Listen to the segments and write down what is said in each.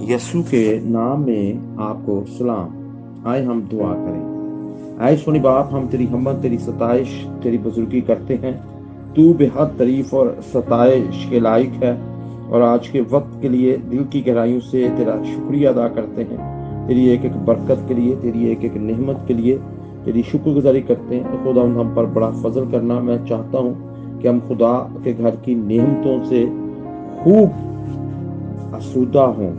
यीशु के नाम में आपको सलाम। आए हम दुआ करें। आए सोनी बाप, हम तेरी हमत, तेरी सताइश, तेरी बुजुर्गी करते हैं। तू बेहद तारीफ और सताइश के लायक है, और आज के वक्त के लिए दिल की गहराइयों से तेरा शुक्रिया अदा करते हैं। तेरी एक एक बरकत के लिए, तेरी एक एक नेमत के लिए तेरी शुक्रगुजारी करते हैं। खुदा हम पर बड़ा फजल करना। मैं चाहता हूँ कि हम खुदा के घर की नेमतों से खूब आसूदा हों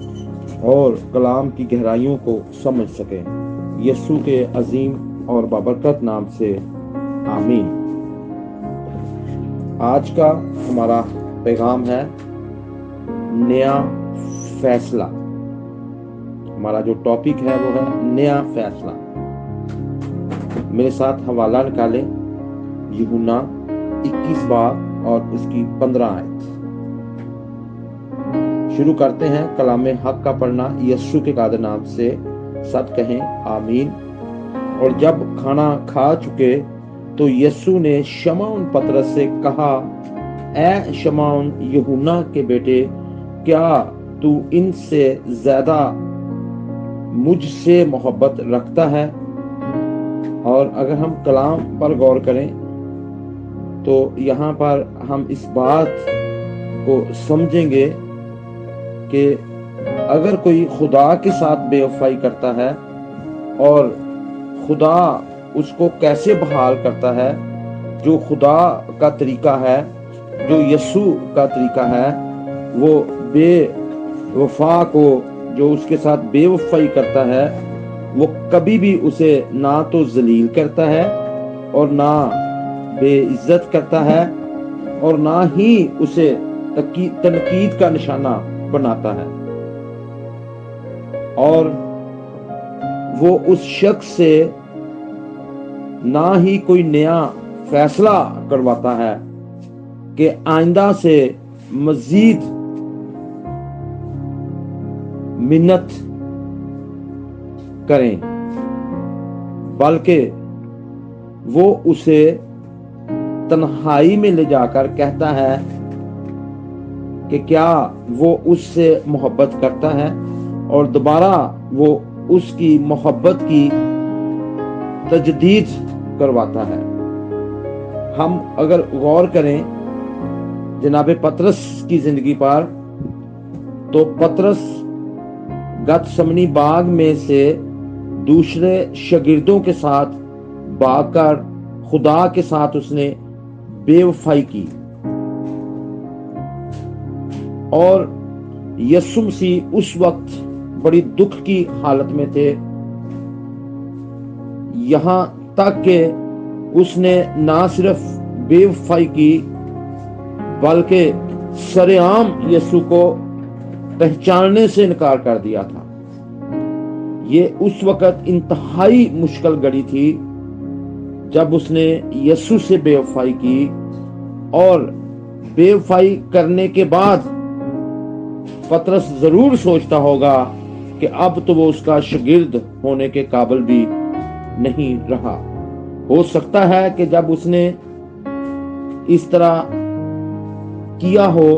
और कलाम की गहराइयों को समझ सकें। यीशु के अजीम और बाबरकत नाम से आमीन। आज का हमारा पैगाम है नया फैसला। हमारा जो टॉपिक है वो है नया फैसला। मेरे साथ हवाला निकालें, यूहन्ना 21 बाब और उसकी 15 आयत। शुरू करते हैं कलामे हक का पढ़ना। यीशु के कादर नाम से सब कहें आमीन। और जब खाना खा चुके तो यीशु ने शमौन पतरस से कहा, ऐ शमौन यूहन्ना के बेटे, क्या तू इनसे ज्यादा मुझसे मोहब्बत रखता है? और अगर हम कलाम पर गौर करें तो यहाँ पर हम इस बात को समझेंगे कि अगर कोई खुदा के साथ बेवफाई करता है और खुदा उसको कैसे बहाल करता है, जो खुदा का तरीका है, जो यीशु का तरीका है, वो बेवफा को जो उसके साथ बेवफाई करता है वो कभी भी उसे ना तो जलील करता है और ना बेइज्जत करता है और ना ही उसे तनकीद का निशाना बनाता है। और वो उस शख्स से ना ही कोई नया फैसला करवाता है कि आइंदा से मजीद मिन्नत करें, बल्कि वो उसे तन्हाई में ले जाकर कहता है कि क्या वो उससे मोहब्बत करता है, और दोबारा वो उसकी मोहब्बत की तजदीद करवाता है। हम अगर गौर करें जनाब पतरस की जिंदगी पर, तो पतरस गतसमनी बाग में से दूसरे शागिर्दों के साथ भागकर खुदा के साथ उसने बेवफाई की, और यीशु मसीह उस वक्त बड़ी दुख की हालत में थे, यहां तक कि उसने ना सिर्फ बेवफाई की बल्कि सरेआम यीशु को पहचानने से इनकार कर दिया था। ये उस वक्त इंतहाई मुश्किल घड़ी थी जब उसने यीशु से बेवफाई की, और बेवफाई करने के बाद पतरस जरूर सोचता होगा कि अब तो वो उसका शागिर्द होने के काबिल भी नहीं रहा। हो सकता है कि जब उसने इस तरह किया हो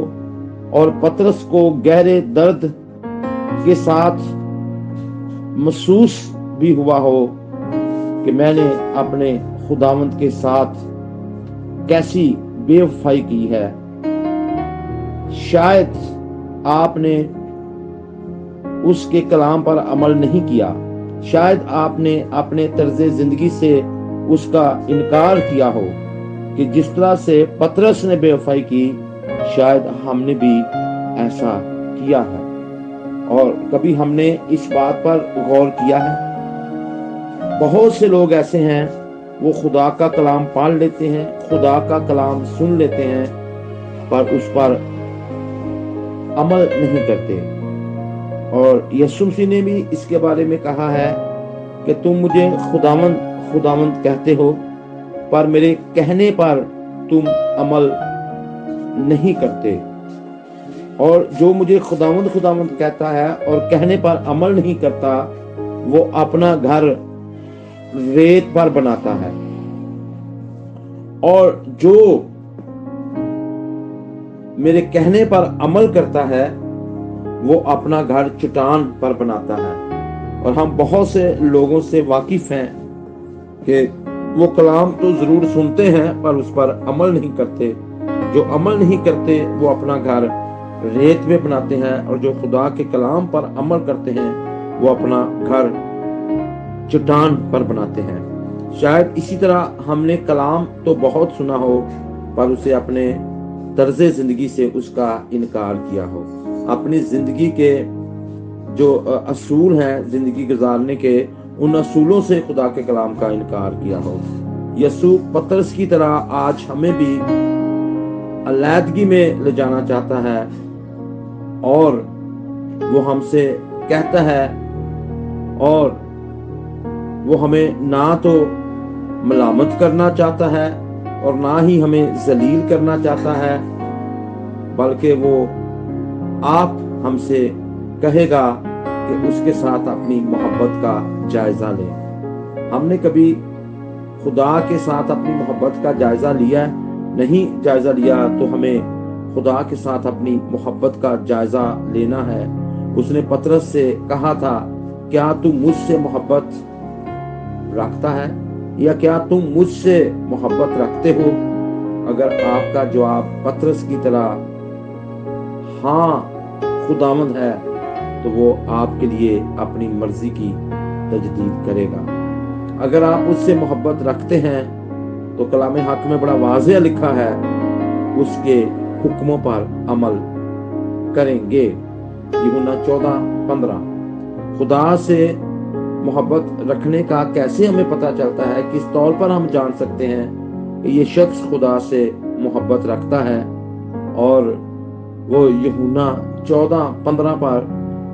और पतरस को गहरे दर्द के साथ महसूस भी हुआ हो कि मैंने अपने खुदावंद के साथ कैसी बेवफाई की है। शायद आपने उसके कलाम पर अमल नहीं किया, शायद आपने अपने तर्ज जिंदगी से उसका इनकार किया हो कि जिस तरह से पतरस ने बेवफाई की, शायद हमने भी ऐसा किया है। और कभी हमने इस बात पर गौर किया है? बहुत से लोग ऐसे हैं, वो खुदा का कलाम पढ़ लेते हैं, खुदा का कलाम सुन लेते हैं, पर उस पर अमल नहीं करते। और यीशु मसीह ने भी इसके बारे में कहा है कि तुम मुझे खुदावंद खुदावंद कहते हो, पर मेरे कहने पर तुम अमल नहीं करते। और जो मुझे खुदावंद खुदावंद कहता है और कहने पर अमल नहीं करता, वो अपना घर रेत पर बनाता है। और जो मेरे कहने पर अमल करता है وہ اپنا گھر چٹان پر بناتا ہے۔ اور ہم بہت سے لوگوں سے واقف ہیں کہ وہ کلام تو ضرور سنتے ہیں پر اس پر عمل نہیں کرتے۔ جو عمل نہیں کرتے وہ اپنا گھر ریت میں بناتے ہیں، اور جو خدا کے کلام پر عمل کرتے ہیں وہ اپنا گھر چٹان پر بناتے ہیں۔ شاید اسی طرح ہم نے کلام تو بہت سنا ہو پر اسے اپنے طرز زندگی سے اس کا انکار کیا ہو، اپنی زندگی کے جو اصول ہیں زندگی گزارنے کے، ان اصولوں سے خدا کے کلام کا انکار کیا ہو۔ یسوع پترس کی طرح آج ہمیں بھی علیحدگی میں لے جانا چاہتا ہے، اور وہ ہم سے کہتا ہے، اور وہ ہمیں نہ تو ملامت کرنا چاہتا ہے اور نہ ہی ہمیں ذلیل کرنا چاہتا ہے، بلکہ وہ آپ ہم سے کہے گا کہ اس کے ساتھ اپنی محبت کا جائزہ لیں۔ ہم نے کبھی خدا کے ساتھ اپنی محبت کا جائزہ لیا نہیں؟ جائزہ لیا تو ہمیں خدا کے ساتھ اپنی محبت کا جائزہ لینا ہے۔ اس نے پترس سے کہا تھا، کیا تم مجھ سے محبت رکھتا ہے یا کیا تم مجھ سے محبت رکھتے ہو؟ اگر آپ کا جواب پترس کی طرح ہاں خداوند ہے تو وہ آپ کے لیے اپنی مرضی کی تجدید کرے گا۔ اگر آپ اس سے محبت رکھتے ہیں تو کلام حق میں بڑا واضح لکھا ہے، اس کے حکموں پر عمل کریں گے۔ یوحنا 14:15۔ خدا سے محبت رکھنے کا کیسے ہمیں پتہ چلتا ہے؟ کس طور پر ہم جان سکتے ہیں کہ یہ شخص خدا سے محبت رکھتا ہے؟ اور وہ یوحنا 14:15 پر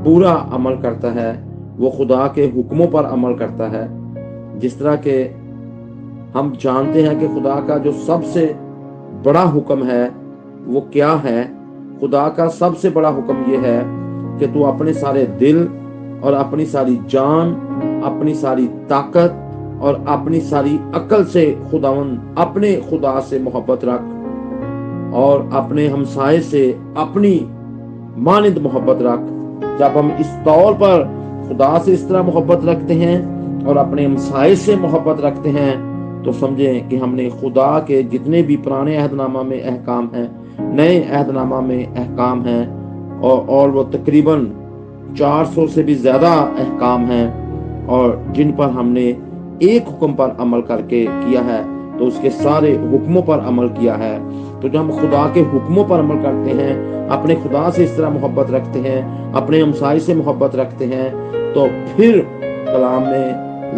پورا عمل کرتا ہے، وہ خدا کے حکموں پر عمل کرتا ہے۔ جس طرح کہ ہم جانتے ہیں کہ خدا کا جو سب سے بڑا حکم ہے وہ کیا ہے؟ خدا کا سب سے بڑا حکم یہ ہے کہ تو اپنے سارے دل اور اپنی ساری جان، اپنی ساری طاقت اور اپنی ساری عقل سے اپنے خدا سے محبت رکھ، اور اپنے ہمسائے سے اپنی مانند محبت رکھ۔ جب ہم اس طور پر خدا سے اس طرح محبت رکھتے ہیں اور اپنے ہمسائے سے محبت رکھتے ہیں تو سمجھیں کہ ہم نے خدا کے جتنے بھی پرانے عہد نامہ میں احکام ہیں، نئے عہد نامہ میں احکام ہیں، اور وہ تقریباً 400 سے بھی زیادہ احکام ہیں، اور جن پر ہم نے ایک حکم پر عمل کر کے کیا ہے تو اس کے سارے حکموں پر عمل کیا ہے۔ تو جب ہم خدا کے حکموں پر عمل کرتے ہیں، اپنے خدا سے اس طرح محبت رکھتے ہیں، اپنے ہمسائے سے محبت رکھتے ہیں، تو پھر کلام میں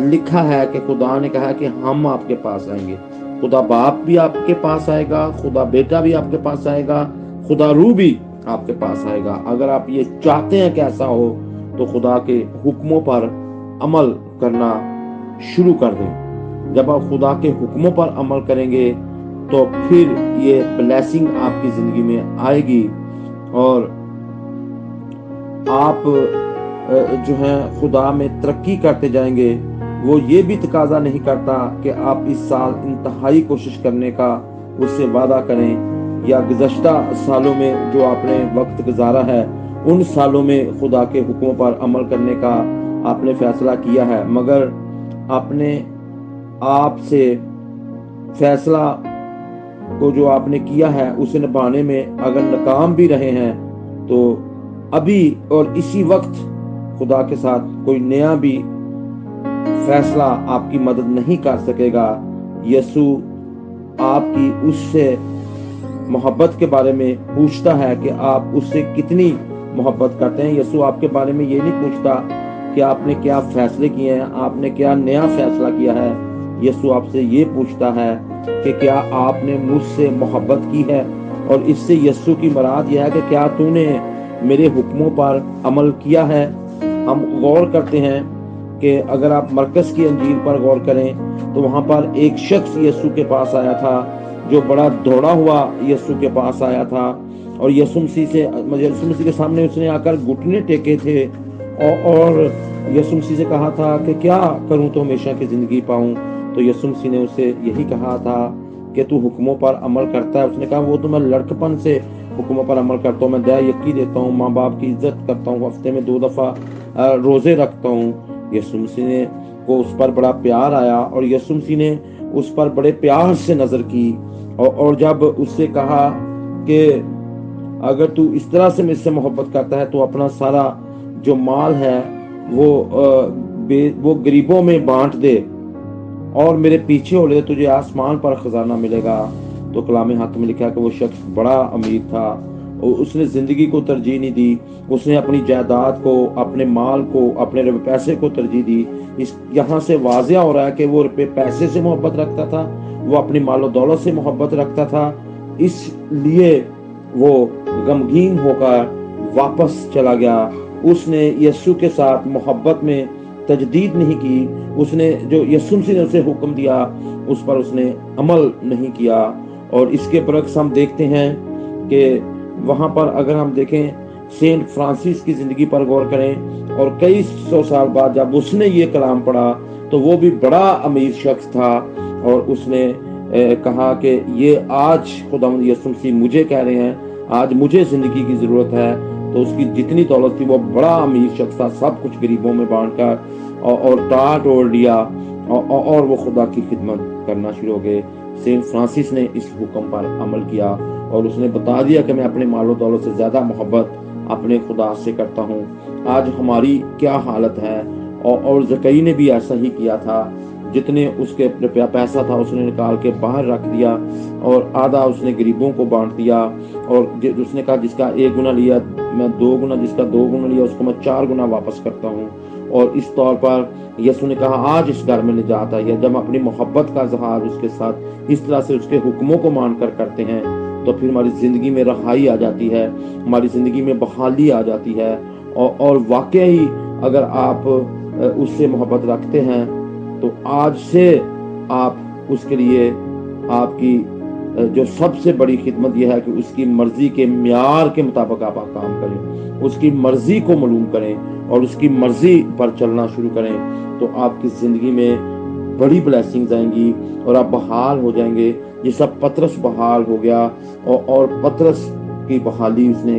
لکھا ہے کہ خدا نے کہا کہ ہم آپ کے پاس آئیں گے۔ خدا باپ بھی آپ کے پاس آئے گا، خدا بیٹا بھی آپ کے پاس آئے گا، خدا روح بھی آپ کے پاس آئے گا۔ اگر آپ یہ چاہتے ہیں کہ ایسا ہو تو خدا کے حکموں پر عمل کرنا شروع کر دیں۔ جب آپ خدا کے حکموں پر عمل کریں گے تو پھر یہ بلیسنگ آپ کی زندگی میں آئے گی، اور آپ جو ہیں خدا میں ترقی کرتے جائیں گے۔ وہ یہ بھی تقاضا نہیں کرتا کہ آپ اس سال انتہائی کوشش کرنے کا اس سے وعدہ کریں، یا گزشتہ سالوں میں جو آپ نے وقت گزارا ہے ان سالوں میں خدا کے حکموں پر عمل کرنے کا آپ نے فیصلہ کیا ہے، مگر اپنے آپ سے فیصلہ کو جو آپ نے کیا ہے اسے نبھانے میں اگر ناکام بھی رہے ہیں تو ابھی اور اسی وقت خدا کے ساتھ کوئی نیا بھی فیصلہ آپ کی مدد نہیں کر سکے گا۔ یسوع آپ کی اس سے محبت کے بارے میں پوچھتا ہے کہ آپ اس سے کتنی محبت کرتے ہیں۔ یسوع آپ کے بارے میں یہ نہیں پوچھتا کہ آپ نے کیا فیصلے کیے ہیں، آپ نے کیا نیا فیصلہ کیا ہے۔ یسوع آپ سے یہ پوچھتا ہے کہ کیا آپ نے مجھ سے محبت کی ہے، اور اس سے یسوع کی مراد یہ ہے کہ کیا تو نے میرے حکموں پر عمل کیا ہے۔ ہم غور کرتے ہیں کہ اگر آپ مرکز کی انجیل پر غور کریں تو وہاں پر ایک شخص یسوع کے پاس آیا تھا جو بڑا دوڑا ہوا یسوع کے پاس آیا تھا، اور یسوع مسیح کے سامنے اس نے آ کر گھٹنے ٹیکے تھے، اور یسوع مسیح سے کہا تھا کہ کیا کروں تو ہمیشہ کی زندگی پاؤں۔ تو یسوع مسیح نے اسے یہی کہا تھا کہ تو حکموں پر عمل کرتا ہے۔ اس نے کہا وہ تو میں لڑکپن سے हुक्मों पर अमल करता हूँ, मैं दया यकी देता हूँ, माँ बाप की इज्जत करता हूँ, हफ्ते में 2 दफ़ा रोज़े रखता हूँ। यीशु मसीह ने को उस पर बड़ा प्यार आया और यीशु मसीह ने उस पर बड़े प्यार से नज़र की और जब उससे कहा कि अगर तू इस तरह से मुझसे मोहब्बत करता है तो अपना सारा जो माल है वो गरीबों में बांट दे और मेरे पीछे हो ले, तुझे आसमान पर खजाना मिलेगा। तो कलाम हक में लिखा कि वो शख्स बड़ा अमीर था और उसने जिंदगी को तरजीह नहीं दी, उसने अपनी जायदाद को, अपने माल को, अपने पैसे को तरजीह दी। इस यहाँ से वाज़िया हो रहा है कि वो पैसे से मोहब्बत रखता था, वो अपनी मालो दौलत से मोहब्बत रखता था, इसलिए वो गमगीन होकर वापस चला गया। उसने यीशु के साथ मोहब्बत में तजदीद नहीं की, उसने जो यीशु मसीह ने उसे हुक्म दिया उस पर उसने अमल नहीं किया। और इसके बरक्स हम देखते हैं कि वहाँ पर अगर हम देखें सेंट फ्रांसिस की ज़िंदगी पर गौर करें और कई 100 साल बाद जब उसने ये कलाम पढ़ा तो वो भी बड़ा अमीर शख्स था और उसने कहा कि ये आज खुदावंद यीशु मसीह मुझे कह रहे हैं, आज मुझे ज़िंदगी की ज़रूरत है। तो उसकी जितनी दौलत थी वो बड़ा अमीर शख्स था, सब कुछ गरीबों में बांटकर और टाट ओढ़ लिया और वो खुदा की खिदमत करना शुरू हो गए। सेंट फ्रांसिस ने इस हुक्म पर अमल किया और उसने बता दिया कि मैं अपने मालो दौलत से ज़्यादा मोहब्बत अपने खुदा से करता हूँ। आज हमारी क्या हालत है, और ज़कई ने भी ऐसा ही किया था। जितने उसके पैसा था उसने निकाल के बाहर रख दिया और आधा उसने गरीबों को बांट दिया और उसने कहा जिसका 1 गुना लिया मैं 2 गुना, जिसका 2 गुना लिया उसको मैं 4 गुना वापस करता हूँ। और इस तौर पर यीशु ने कहा आज इस घर में निजात आई है। जब अपनी मोहब्बत का इजहार उसके साथ इस तरह से उसके हुक्मों को मानकर करते हैं तो फिर हमारी ज़िंदगी में रहाई आ जाती है, हमारी ज़िंदगी में बहाली आ जाती है। और वाकई अगर आप उससे मोहब्बत रखते हैं तो आज से आप उसके लिए आपकी जो सबसे बड़ी खिदमत यह है कि उसकी मर्जी के म्यार के मुताबिक आप काम करें, उसकी मर्जी को मालूम करें और उसकी मर्जी पर चलना शुरू करें। तो आपकी ज़िंदगी में बड़ी ब्लेसिंग्स आएंगी और आप बहाल हो जाएंगे। जैसा पतरस बहाल हो गया और पतरस की बहाली उसने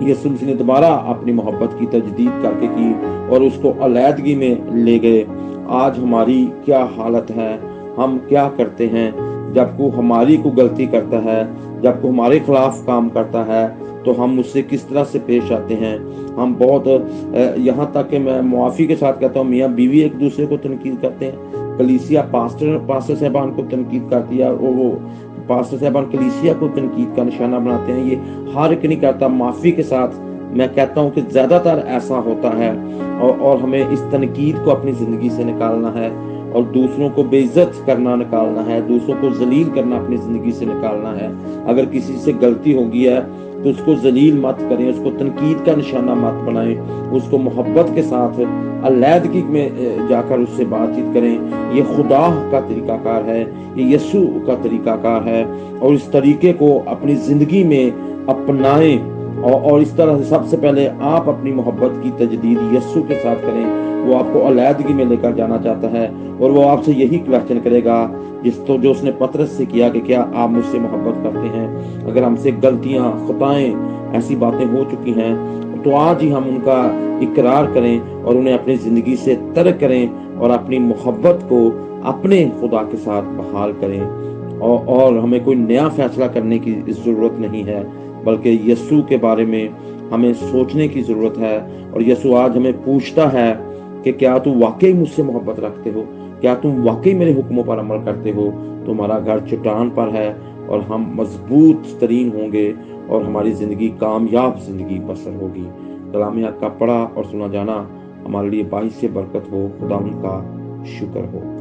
यीशु मसीह ने दोबारा अपनी मोहब्बत की तजदीद करके की और उसको अलैदगी में ले गए। आज हमारी क्या हालत है, हम क्या करते हैं जब को हमारी को गलती करता है, जब को हमारे खिलाफ काम करता है तो हम उससे किस तरह से पेश आते हैं। हम बहुत यहाँ तक कि मैं मुआफ़ी के साथ कहता हूँ मियाँ बीवी एक दूसरे को तनकीद करते हैं, कलीसिया पास्टर साहबान को तनकीद करती है और वो पास्टर साहबान कलीसिया को तनकीद का निशाना बनाते हैं। ये हर एक नहीं करता। माफ़ी के साथ मैं कहता हूँ कि ज़्यादातर ऐसा होता है और हमें इस तनकीद को अपनी ज़िंदगी से निकालना है और दूसरों को बेइज्जत करना निकालना है, दूसरों को जलील करना अपनी ज़िंदगी से निकालना है। अगर किसी से गलती हो गई है तो उसको जलील मत करें, उसको तनकीद का निशाना मत बनाएं, उसको मोहब्बत के साथ अलैदगी में जाकर उससे बातचीत करें। ये खुदा का तरीकाकार है, ये यीशु का तरीकाकार है और इस तरीके को अपनी ज़िंदगी में अपनाएं। और इस तरह से सबसे पहले आप अपनी मोहब्बत की तजदीद यीशु के साथ करें। वो आपको अलैदगी में लेकर जाना चाहता है और वो आपसे यही क्वेश्चन करेगा जो उसने पतरस से किया कि क्या आप मुझसे मोहब्बत करते हैं। अगर हमसे गलतियां खताएं ऐसी बातें हो चुकी हैं तो आज ही हम उनका इकरार करें और उन्हें अपनी ज़िंदगी से तर्क करें और अपनी मोहब्बत को अपने खुदा के साथ बहाल करें। और हमें कोई नया फैसला करने की ज़रूरत नहीं है, बल्कि यीशु के बारे में हमें सोचने की ज़रूरत है। और यीशु आज हमें पूछता है कि क्या तुम वाकई मुझसे मोहब्बत रखते हो, क्या तुम वाकई मेरे हुक्मों पर अमल करते हो। तुम्हारा घर चट्टान पर है और हम मजबूत तरीन होंगे और हमारी ज़िंदगी कामयाब ज़िंदगी बसर होगी। कलाम हक का पढ़ा और सुना जाना हमारे लिए बाइस से बरकत हो। खुदा उनका शुक्र हो।